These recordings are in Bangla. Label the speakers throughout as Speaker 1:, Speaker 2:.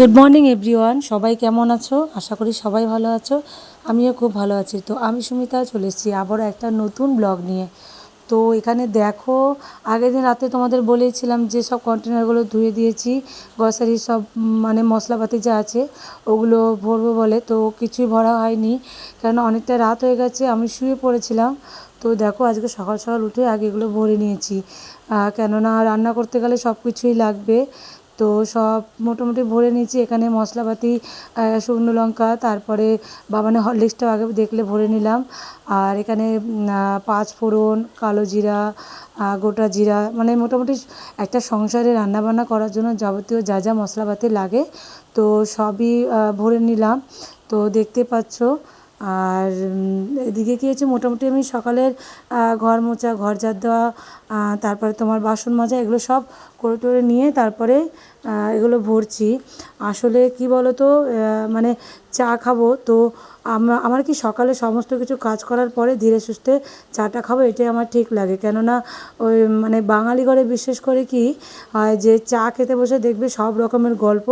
Speaker 1: গুড মর্নিং এভরিওয়ান, সবাই কেমন আছো? আশা করি সবাই ভালো আছো। আমিও খুব ভালো আছি। তো আমি সুমিতা চলে এসেছি আবারও একটা নতুন ব্লগ নিয়ে। তো এখানে দেখো, আগের দিন রাতে তোমাদের বলেছিলাম যে সব কন্টেনারগুলো ধুয়ে দিয়েছি, গ্রসারি সব মানে মশলাপাতি যা আছে ওগুলো ভরবো বলে, তো কিছুই ভরা হয়নি কেন অনেকটা রাত হয়ে গেছে, আমি শুয়ে পড়েছিলাম। তো দেখো আজকে সকাল সকাল উঠে আগে এগুলো ভরে নিয়েছি, কেননা রান্না করতে গেলে সব কিছুই লাগবে। তো সব মোটামুটি ভরে নিয়েছি। এখানে মশলাপাতি, শুকনো লঙ্কা, তারপরে বাবানের হরলিক্সটাও আগে দেখলে ভরে নিলাম। আর এখানে পাঁচ ফোড়ন, কালো জিরা, গোটা জিরা, মানে মোটামুটি একটা সংসারে রান্নাবান্না করার জন্য যাবতীয় যা যা মশলাপাতি লাগে তো সবই ভরে নিলাম। তো দেখতে পাচ্ছ। আর এদিকে কী হচ্ছে, মোটামুটি আমি সকালের ঘর মোছা, ঘর ঝাড় দেওয়া, তারপরে তোমার বাসন মাজা, এগুলো সব করে টোরে নিয়ে তারপরে এগুলো ভরছি। আসলে কি বলো তো, মানে চা খাবো তো, আমার কি সকালে সমস্ত কিছু কাজ করার পরে ধীরে সুস্থে চাটা খাবো, এটাই আমার ঠিক লাগে। কেননা ওই মানে বাঙালি ঘরে বিশেষ করে কি হয় যে চা খেতে বসে দেখবে সব রকমের গল্প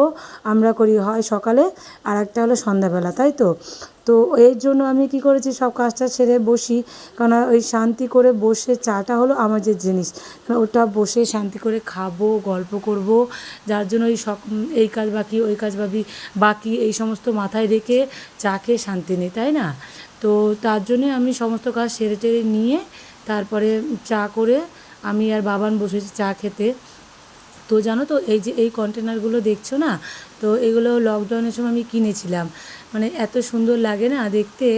Speaker 1: আমরা করি, হয় সকালে আর একটা হলো সন্ধ্যাবেলা, তাই তো। তো এর জন্য আমি কি করেছি, সব কাজটা ছেড়ে বসি, কারণ ওই শান্তি করে বসে চাটা হলো আমার যে জিনিস, ওটা বসে শান্তি করে খাবো, গল্প করব। যার জন্য এই কাজ বাকি, ওই কাজ বাকি এই সমস্ত মাথায় রেখে চা খেয়ে শান্তি নেই, তাই না? তো তার জন্যে আমি সমস্ত কাজ সেরে টেরে নিয়ে তারপরে চা করে আমি আর বাবান বসেছি চা খেতে। তো জানো তো, এই যে এই কন্টেনারগুলো দেখছো না, তো এগুলো লকডাউনের সময় আমি কিনেছিলাম। মানে এত সুন্দর লাগে না দেখতে।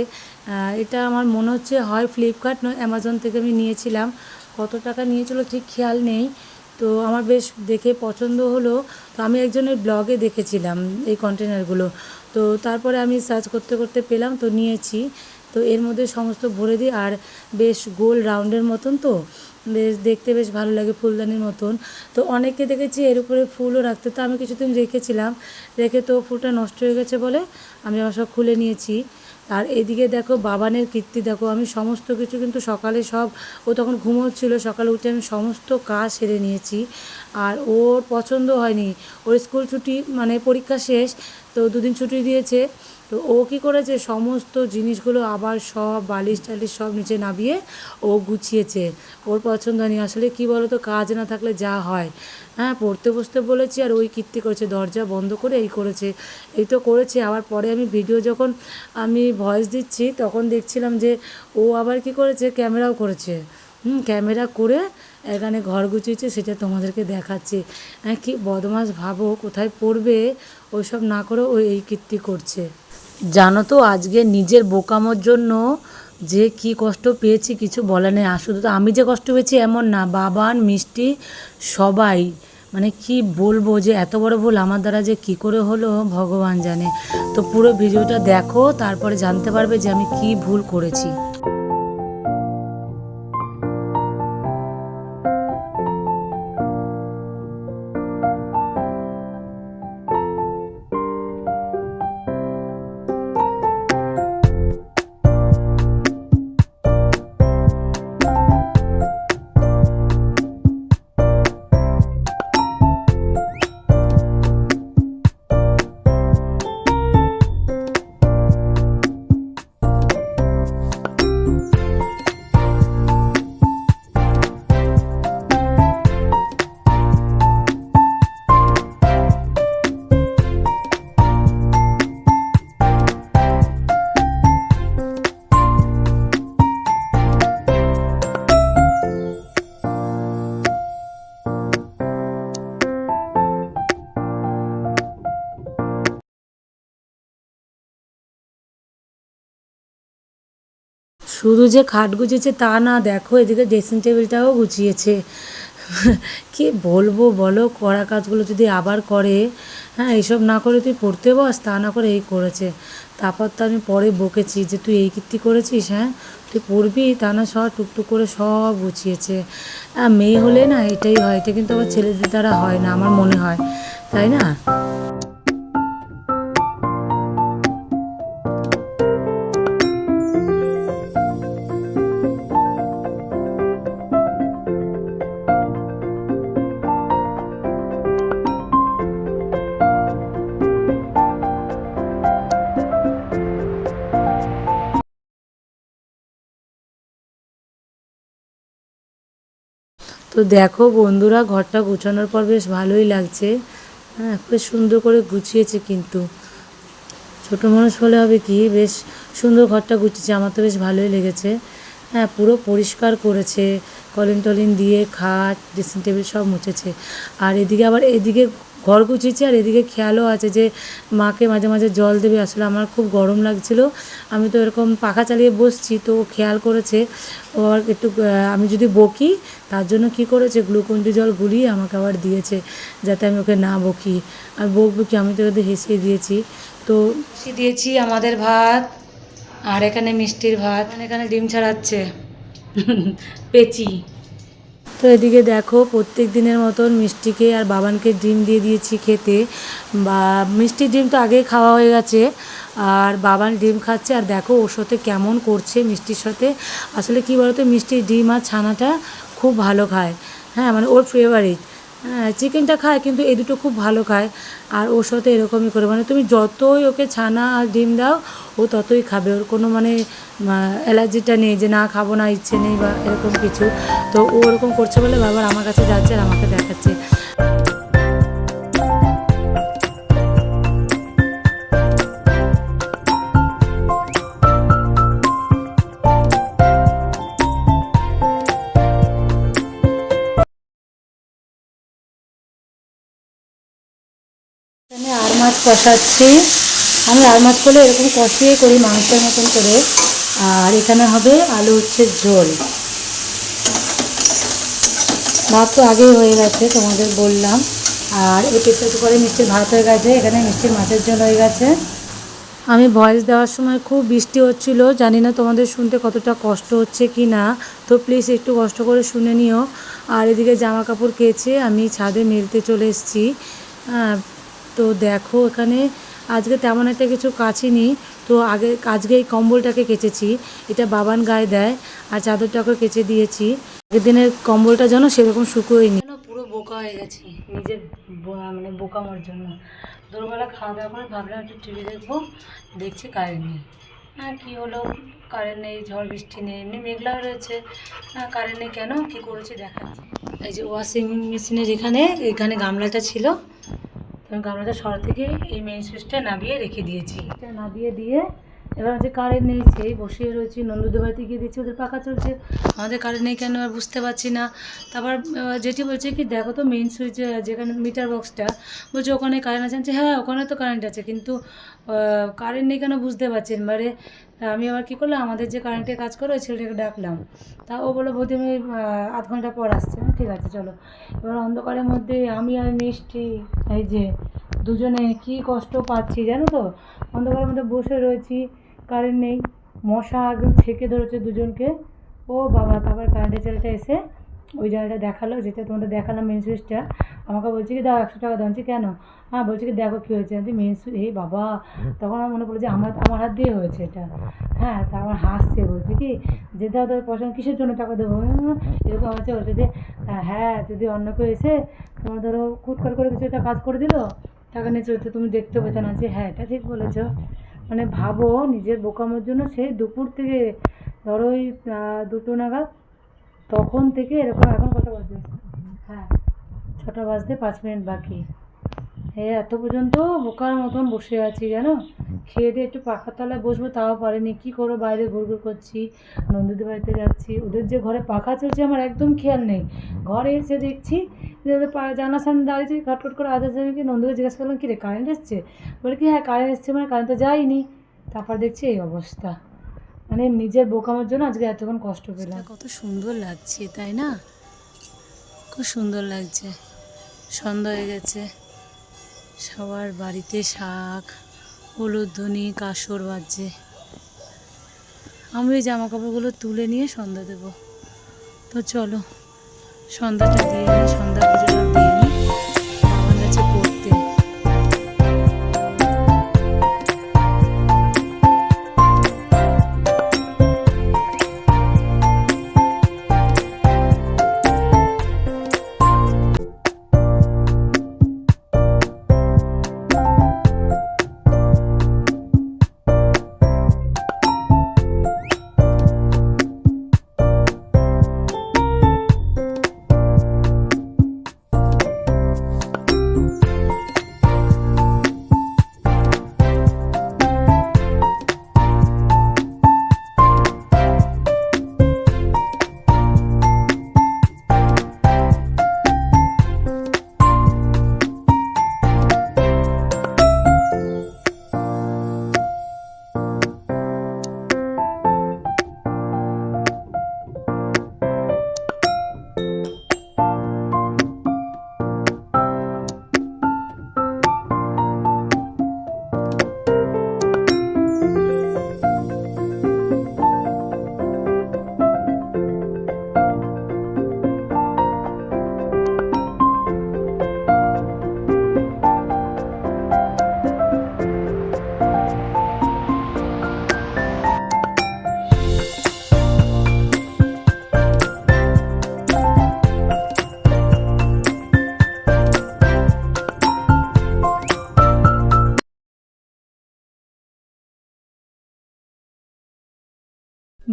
Speaker 1: এটা আমার মনে হচ্ছে হয় ফ্লিপকার্ট নয় অ্যামাজন থেকে আমি নিয়েছিলাম। কত টাকা নিয়েছিল ঠিক খেয়াল নেই। তো আমার বেশ দেখে পছন্দ হলো। তো আমি একজনের ব্লগে দেখেছিলাম এই কন্টেনারগুলো। তো তারপরে আমি সার্চ করতে করতে পেলাম, তো নিয়েছি। তো এর মধ্যে সমস্ত ভরে দিই, আর বেশ গোল রাউন্ডের মতন, তো বেশ দেখতে বেশ ভালো লাগে, ফুলদানির মতন। তো অনেকে দেখেছি এর উপরে ফুলও রাখতে, তো আমি কিছুদিন রেখেছিলাম, রেখে তো ফুলটা নষ্ট হয়ে গেছে বলে আমি আবার সব খুলে নিয়েছি। আর এদিকে দেখো বাবানের কীর্তি দেখো, আমি সমস্ত কিছু কিন্তু সকালে সব, ও তখন ঘুমোচ্ছিল, সকালে উঠে আমি সমস্ত কাজ সেরে নিয়েছি। আর ওর পছন্দ হয়নি, ওর স্কুল ছুটি মানে পরীক্ষা শেষ, তো দুদিন ছুটি দিয়েছে। তো ও কী করেছে, সমস্ত জিনিসগুলো আবার সব বালিশ টালিশ সব নিচে নামিয়ে ও গুছিয়েছে। ওর পছন্দ হয়নি। আসলে কি বলো তো, কাজ না থাকলে যা হয়, হ্যাঁ, পড়তে বসতে বলেছি আর ওই কীর্তি করেছে, দরজা বন্ধ করে এই করেছে, এই তো করেছে। আবার পরে আমি ভিডিও যখন আমি ভয়েস দিচ্ছি তখন দেখছিলাম যে ও আবার কি করেছে, ক্যামেরাও করেছে। ক্যামেরা করে এখানে ঘর গুছিয়েছে, সেটা তোমাদেরকে দেখাচ্ছি। হ্যাঁ, কি বদমাশ ভাবো, কোথায় পড়বে, ওইসব না করে ও এই কীর্তি করছে। জানো তো, আজকে নিজের বোকামোর জন্য যে কি কষ্ট পেয়েছি কিছু বলা নেই। আর শুধু তো আমি যে কষ্ট পেয়েছি এমন না, বাবান, মিষ্টি, সবাই। মানে কি বলবো, যে এত বড় ভুল আমার দ্বারা যে কি করে হলো ভগবান জানে। তো পুরো ভিডিওটা দেখো, তারপরে জানতে পারবে যে আমি কি ভুল করেছি। শুধু যে খাট গুছিয়েছে তা না, দেখো এদিকে ড্রেসিং টেবিলটাও গুছিয়েছে। কি বলবো বলো, করা কাজগুলো যদি আবার করে, হ্যাঁ, এইসব না করে তুই পড়তে বস, তা না করে এই করেছে। তারপর তো আমি পরে বকেছি যে তুই এই কীর্তি করেছিস, হ্যাঁ, তুই পড়বি, তা না সব টুকটুক করে সব গুছিয়েছে। মেয়ে হলে না এটাই হয়, এটা কিন্তু আবার ছেলেদের দ্বারা হয় না আমার মনে হয়, তাই না? তো দেখো বন্ধুরা, ঘরটা গুছানোর পর বেশ ভালোই লাগছে। হ্যাঁ, বেশ সুন্দর করে গুছিয়েছে কিন্তু। ছোটো মানুষ হলে হবে কি, বেশ সুন্দর ঘরটা গুছিয়েছে, আমার তো বেশ ভালোই লেগেছে। হ্যাঁ, পুরো পরিষ্কার করেছে, কলিন টলিন দিয়ে খাট ড্রেসিং টেবিল সব মুছেছে। আর এদিকে আবার এদিকে ঘর গুছিয়েছে, আর এদিকে খেয়ালও আছে যে মাকে মাঝে মাঝে জল দেবে। আসলে আমার খুব গরম লাগছিল, আমি তো এরকম পাখা চালিয়ে বসছি, তো খেয়াল করেছে ও আর একটু আমি যদি বকি, তার জন্য কি করেছে গ্লুকন্ডি জল গুলিয়ে আমাকে আবার দিয়েছে, যাতে আমি ওকে না বকি। আর বকবো কি, আমি তো ওদের হেসিয়ে দিয়েছি। তো দিয়েছি আমাদের ভাত, আর এখানে মিষ্টির ভাত, মানে এখানে ডিম ছাড়াচ্ছে পেঁচি। তো এদিকে দেখো, প্রত্যেক দিনের মতন মিষ্টিকে আর বাবানকে ডিম দিয়ে দিয়েছি খেতে। বা মিষ্টির ডিম তো আগেই খাওয়া হয়ে গেছে, আর বাবান ডিম খাচ্ছে। আর দেখো ওর সাথে কেমন করছে মিষ্টির সাথে। আসলে কি বলতো, মিষ্টির ডিম আর ছানাটা খুব ভালো খায়। হ্যাঁ, মানে ওর ফেভারিট। হ্যাঁ, চিকেনটা খায় কিন্তু এই দুটো খুব ভালো খায়। আর ওর সাথে এরকমই করে, মানে তুমি যতই ওকে ছানা আর ডিম দাও, ও ততই খাবে। ওর কোনো মানে অ্যালার্জিটা নেই যে না খাবো না, ইচ্ছে নেই বা এরকম কিছু। তো ও ওরকম করছে বলে বারবার আমার কাছে যাচ্ছে আর আমাকে দেখাচ্ছে। এখানে আর মাছ কষাচ্ছি। আমি আর মাছ করলে এরকম কষিয়ে করি মাংসের মতন করে। আর এখানে হবে আলু উচ্ছের ঝোল। ভাত তো আগেই হয়ে গেছে, তোমাদের বললাম। আর এই প্রেসার কুকারে মিষ্টির ভাত হয়ে গেছে, এখানে মিষ্টির মাছের ঝোল হয়ে গেছে। আমি ভয়েস দেওয়ার সময় খুব বৃষ্টি হচ্ছিল, জানি না তোমাদের শুনতে কতটা কষ্ট হচ্ছে কি না, তো প্লিজ একটু কষ্ট করে শুনে নিও। আর এদিকে জামা কাপড় কেচে আমি ছাদে মেলতে চলে এসেছি। তো দেখো এখানে আজকে তেমন একটা কিছু কাচিনি, তো আজকে এই কম্বলটাকে কেচেছি। এটা বাবান গায়ে দেয়, আর চাদরটাকে কেচে দিয়েছি। আগের দিনের কম্বলটা যেন সেরকম শুকোয়নি, পুরো বোকা হয়ে গেছি নিজের মানে বোকামোর জন্য। দুপুরবেলা খাওয়া দাওয়া করে ভাবলাম একটু টিভি দেখবো, দেখছি কারেন্ট নেই। হ্যাঁ, কী হলো, কারেন্ট নেই, ঝড় বৃষ্টি নেই, এমনি মেঘলা রয়েছে। হ্যাঁ, কারেন্ট নেই কেন, কী করেছি দেখাচ্ছি। এই যে ওয়াশিং মেশিনের এখানে গামলাটা ছিল, আমি গামলাটা সরা থেকে এই মেইন সুইচটা নামিয়ে রেখে দিয়েছি। এটা নামিয়ে দিয়ে এবার যে কারেন্ট নেই, সেই বসিয়ে রয়েছি। নন্দুদের বাড়িতে গিয়ে দিচ্ছি ওদের পাখা চলছে, আমাদের কারেন্ট নেই কেন আর বুঝতে পারছি না। তারপর যেটি বলছে কি, দেখো তো মেইন সুইচ যেখানে মিটার বক্সটা, বলছে ওখানে কারেন্ট আছে। হ্যাঁ, ওখানে তো কারেন্ট আছে, কিন্তু কারেন্ট নেই কেন বুঝতে পারছি। এবারে আমি আবার কী করলাম, আমাদের যে কারেন্টের কাজ করে ওই ছেলেটাকে ডাকলাম। তা ও বললো বৌদি আমি আধ ঘন্টা পর আসছে। ঠিক আছে চলো। এবার অন্ধকারের মধ্যে আমি আর মিষ্টি এই যে দুজনে কি কষ্ট পাচ্ছি জানো তো। অন্ধকারের মধ্যে বসে রয়েছি, কারেন্ট নেই, মশা একদম ছেঁকে ধরেছে দুজনকে। ও বাবা, তারপর কারেন্টের ছেলেটা এসে ওই জায়গাটা দেখালো, যেটা তোমাদের দেখালাম মেন সুইচটা। আমাকে বলছে কি দাও 100 টাকা দাও। কেন? হ্যাঁ, বলছে কি দেখো কী হয়েছে। আমি মেন সুইচ, এই বাবা, তখন আমার মনে পড়লো যে আমার হাত দিয়ে হয়েছে এটা। হ্যাঁ, তা আমার হাসছে, বলছে কি যে দাও তোর পছন্দ, কিসের জন্য টাকা দেবো এরকম হচ্ছে। বলছে যে হ্যাঁ, যদি অন্য কেউ এসে তোমার ধরো কুটকাট করে কিছু একটা কাজ করে দিল, টাকা নিয়ে চলতে তুমি দেখতে পেতে না। যে হ্যাঁ, এটা ঠিক বলেছো। মানে ভাবো, নিজের বোকামোর জন্য সেই দুপুর থেকে ধরো ওই 2টো নাগাদ, তখন থেকে এরকম। এখন কত বাজে? হ্যাঁ, 6টা বাজতে 5 মিনিট বাকি। হ্যাঁ, এত পর্যন্ত বোকার মতন বসে আছি জানো। খেয়ে দিয়ে একটু পাখার তলায় বসবো, তাও পারিনি। কী করো, বাইরে ঘুরঘুর করছি, নন্দুদের বাড়িতে যাচ্ছি। ওদের যে ঘরে পাখা চলছে আমার একদম খেয়াল নেই। ঘরে এসে দেখছি যে ওদের জানার সামনে দাঁড়িয়েছি, খটখট করে আওয়াজ আসছে। কি নন্দুকে জিজ্ঞাসা করলাম, কি রে কারেন্ট এসছে? বলে কি হ্যাঁ কারেন্ট এসছে, মানে কারেন্ট তো যায়নি। তারপর দেখছি এই অবস্থা। মানে নিজের বোকামের জন্য আজকে এতক্ষণ কষ্ট পেলাম। কত সুন্দর লাগছে তাই না, খুব সুন্দর লাগছে। সন্ধ্যা হয়ে গেছে, সবার বাড়িতে শাক, উলুধ্বনি, কাসর বাজছে। আমি ওই জামা কাপড়গুলো তুলে নিয়ে সন্ধ্যা দেবো। তো চলো সন্ধ্যাটা দিয়ে নিই, সন্ধ্যা পুজোটা দিয়ে নিই। আমার কাছে পড়তে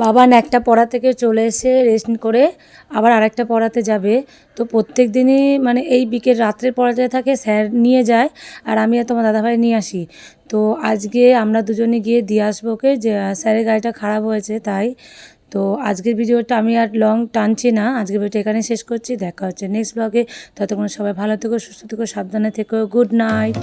Speaker 1: বাবান একটা পড়া থেকে চলে এসে রেস্ট করে আবার আরেকটা পড়াতে যাবে। তো প্রত্যেক দিনই মানে এই বিকেল রাত্রের পড়াতে থাকে, স্যার নিয়ে যায় আর আমি আর তোমার দাদাভাই নিয়ে আসি। তো আজকে আমরা দুজনে গিয়ে দিয়ে আসবো ওকে, যে স্যারের গাড়িটা খারাপ হয়েছে তাই। তো আজকের ভিডিওটা আমি আর লং টানছি না, আজকের ভিডিওটা এখানে শেষ করছি। দেখা হচ্ছে নেক্সট ব্লগে। ততক্ষণ সবাই ভালো থেকো, সুস্থ থেকো, সাবধানে থেকো। Good night.